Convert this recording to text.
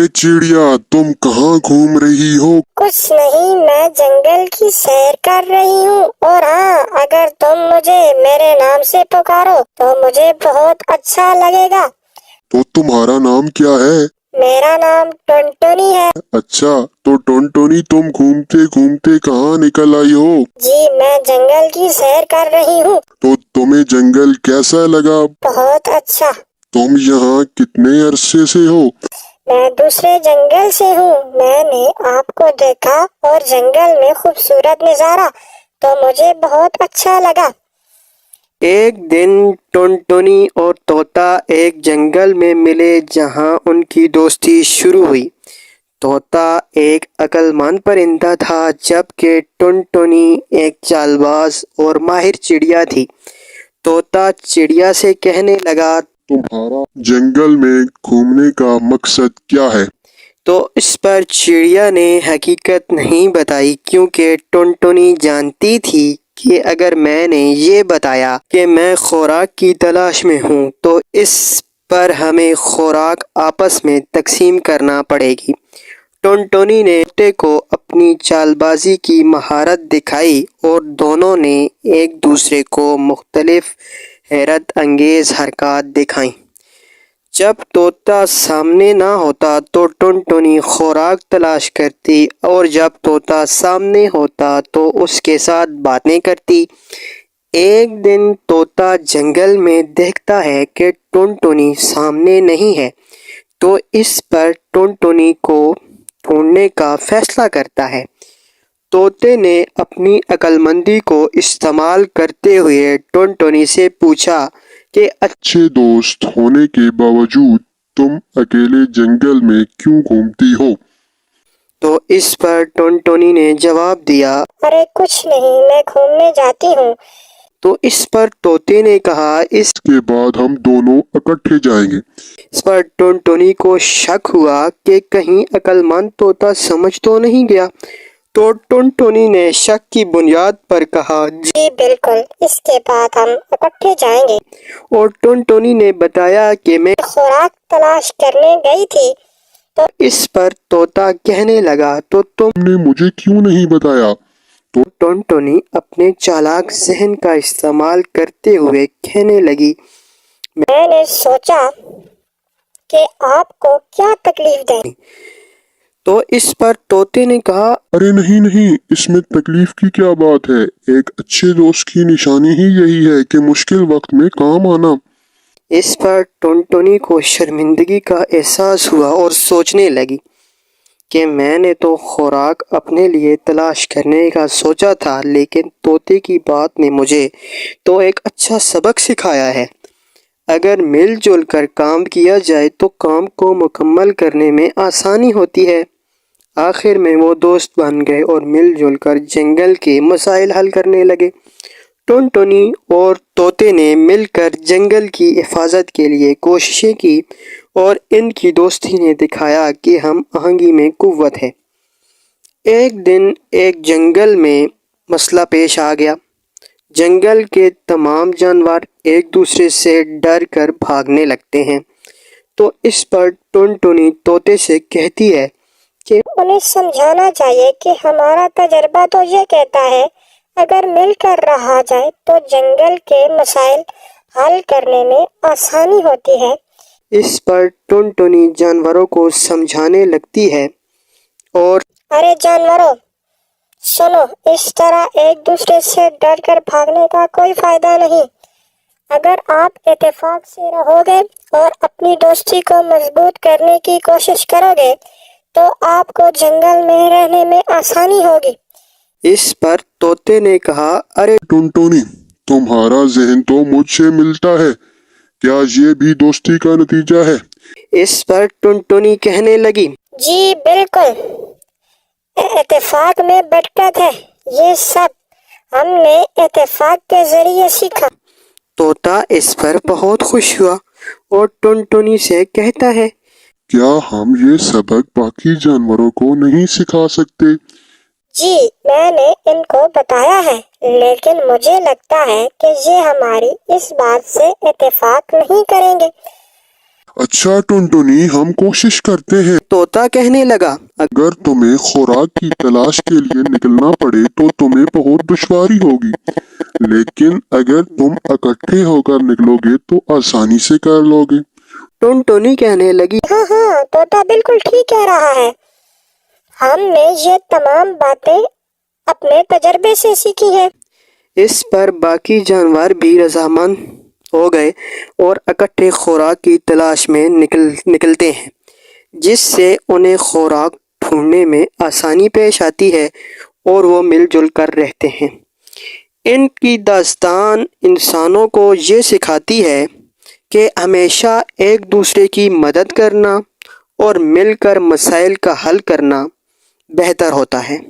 अरे चिड़िया, तुम कहाँ घूम रही हो? कुछ नहीं, मैं जंगल की सैर कर रही हूँ। और हाँ, अगर तुम मुझे मेरे नाम से पुकारो तो मुझे बहुत अच्छा लगेगा। तो तुम्हारा नाम क्या है? मेरा नाम टुनटुनी है। अच्छा, तो टोनटोनी तुम घूमते घूमते कहाँ निकल आई हो? जी, मैं जंगल की सैर कर रही हूँ। तो तुम्हें जंगल कैसा लगा? बहुत अच्छा। तुम यहाँ कितने अरसे से हो? मैं दूसरे जंगल से हूँ। मैंने आपको देखा और जंगल में खूबसूरत नज़ारा, तो मुझे बहुत अच्छा लगा। एक दिन टुनटुनी और तोता एक जंगल में मिले जहां उनकी दोस्ती शुरू हुई। तोता एक अक्लमंद परिंदा था, जबकि टुनटुनी एक चालबाज और माहिर चिड़िया थी। तोता चिड़िया से कहने लगा, तुम्हारा जंगल में घूमने का मकसद क्या है? तो इस पर चिड़िया ने हकीकत नहीं बताई, क्योंकि टुनटुनी जानती थी कि अगर मैंने ये बताया कि मैं खुराक की तलाश में हूँ तो इस पर हमें खुराक आपस में तकसीम करना पड़ेगी। टुनटुनी ने तोते को अपनी चालबाजी की महारत दिखाई और दोनों ने एक दूसरे को मुख्तलिफ हैरत अंगेज हरकत दिखाई। जब तोता सामने ना होता तो टुनटुनी खुराक तलाश करती, और जब तोता सामने होता तो उसके साथ बातें करती। एक दिन तोता जंगल में देखता है कि टुनटुनी सामने नहीं है, तो इस पर टुनटुनी को ढूंढने का फैसला करता है। तोते ने अपनी अक्लमंदी को इस्तेमाल करते हुए टुनटुनी से पूछा कि अच्छे दोस्त होने के बावजूद तुम अकेले जंगल में क्यों घूमती हो? तो इस पर टुनटुनी ने जवाब दिया, अरे कुछ नहीं, मैं घूमने जाती हूँ। तो इस पर तोते ने कहा, इसके बाद हम दोनों इकट्ठे जाएंगे। इस पर टुनटुनी को शक हुआ कि कहीं अक्लमंद तोता समझ तो नहीं गया। तो टुनटुनी ने शक की बुनियाद पर कहा, जी बिल्कुल, इसके बाद हम इकट्ठे जाएंगे। और टुनटुनी ने बताया कि मैं खुराक तलाश करने गई थी। तो इस पर तोता कहने लगा, तो तुमने मुझे क्यों नहीं बताया? टुनटुनी अपने चालाक जहन का इस्तेमाल करते हुए कहने लगी, मैंने सोचा कि आपको क्या तकलीफ दें। तो इस पर तोते ने कहा, अरे नहीं नहीं, इसमें तकलीफ की क्या बात है? एक अच्छे दोस्त की निशानी ही यही है कि मुश्किल वक्त में काम आना। इस पर टुनटुनी को शर्मिंदगी का एहसास हुआ और सोचने लगी कि मैंने तो खुराक अपने लिए तलाश करने का सोचा था, लेकिन तोते की बात ने मुझे तो एक अच्छा सबक सिखाया है। अगर मिलजुल कर काम किया जाए तो काम को मुकम्मल करने में आसानी होती है। आखिर में वो दोस्त बन गए और मिलजुल कर जंगल के मसाइल हल करने लगे। टुनटुनी और तोते ने मिलकर जंगल की हिफाजत के लिए कोशिशें की, और इनकी दोस्ती ने दिखाया कि हम आहंगी में कुव्वत है। एक दिन एक जंगल में मसला पेश आ गया। जंगल के तमाम जानवर एक दूसरे से डर कर भागने लगते हैं। तो इस पर टुनटुनी तोते से कहती है कि उन्हें समझाना चाहिए कि हमारा तजर्बा तो ये कहता है, अगर मिलकर रहा जाए तो जंगल के मसाइल हल करने में आसानी होती है। इस पर टुनटुनी जानवरों को समझाने लगती है और अरे जानवरों, सुनो, इस तरह एक दूसरे से डर कर भागने का कोई फायदा नहीं। अगर आप इत्तेफाक से रहोगे और अपनी दोस्ती को मजबूत करने की कोशिश करोगे तो आपको जंगल में रहने में आसानी होगी। इस पर तोते ने कहा, अरे टुनटुनी, तुम्हारा जहन तो मुझसे मिलता है, क्या ये भी दोस्ती का नतीजा है? इस पर टुनटुनी कहने लगी, जी बिल्कुल, इत्तेफाक में बरकत है। ये सब हमने इत्तेफाक के जरिए सीखा। तोता इस पर बहुत खुश हुआ और टुनटुनी से कहता है, क्या हम ये सबक बाकी जानवरों को नहीं सिखा सकते? जी, मैंने इनको बताया है, लेकिन मुझे लगता है कि ये हमारी इस बात से इत्तेफाक नहीं करेंगे। अच्छा टुनटुनी, हम कोशिश करते हैं। तोता कहने लगा, अगर तुम्हें खुराक की तलाश के लिए निकलना पड़े तो तुम्हें बहुत दुश्वारी होगी, लेकिन अगर तुम इकट्ठे होकर निकलोगे तो आसानी से कर लोगे। टुनटुनी कहने लगी, हाँ हाँ, तोता बिल्कुल ठीक कह रहा है। हमने ये तमाम बातें अपने तजर्बे से सीखी है। इस पर बाकी जानवर भी रजामंद हो गए और इकट्ठे खुराक की तलाश में निकलते हैं, जिससे उन्हें खुराक ढूंढने में आसानी पेश आती है और वो मिलजुल कर रहते हैं। इनकी दास्तान इंसानों को ये सिखाती है कि हमेशा एक दूसरे की मदद करना और मिलकर मसाइल का हल करना बेहतर होता है।